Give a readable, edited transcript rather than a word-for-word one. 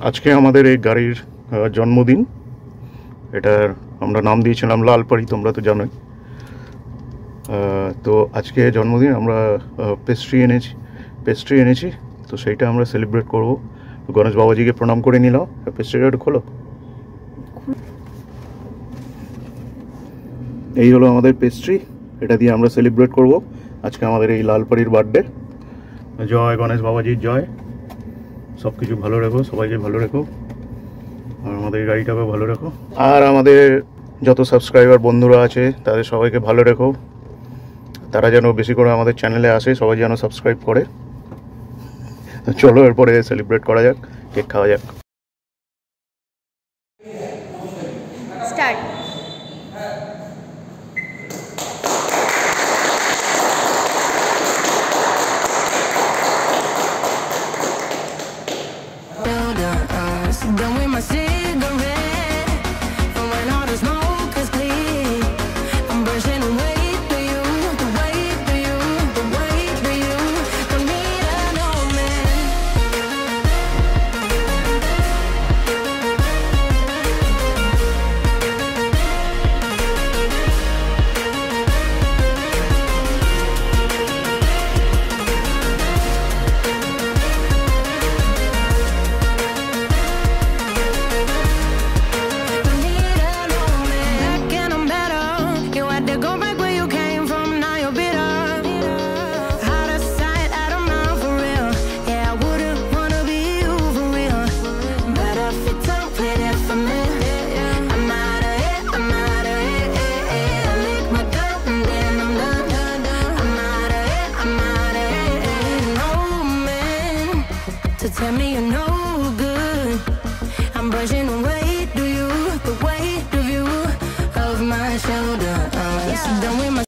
আজকে আমাদের এই গাড়ির জন্মদিন। এটার আমরা নাম দিয়েছিলাম লালপাড়ি, তোমরা তো জানোই। তো আজকে জন্মদিন, আমরা পেস্ট্রি এনেছি, তো সেইটা আমরা সেলিব্রেট করব। গণেশ বাবাজিকে প্রণাম করে নিলাম। পেস্ট্রিটা একটু খোলো। এই হলো আমাদের পেস্ট্রি, এটা দিয়ে আমরা সেলিব্রেট করব আজকে আমাদের এই লালপাড়ির বার্থডে। জয় গণেশ বাবাজির জয়। সব কিছু ভালো রেখো, সবাইকে ভালো রেখো, আর আমাদের গাড়িটাকেও ভালো রেখো। আর আমাদের যত সাবস্ক্রাইবার বন্ধুরা আছে তাদের সবাইকে ভালো রেখো, তারা যেন বেশি করে আমাদের চ্যানেলে আসে, সবাই যেন সাবস্ক্রাইব করে। চলো এরপরে সেলিব্রেট করা যাক, কেক খাওয়া যাক। Start. Done with my cigarette, and when all the smoke is clear, I'm brushing away to you, the way to you, the way to you. Don't need a no man. Tell me you're no good. I'm brushing away to you, the weight of you, of my shoulders. Done with my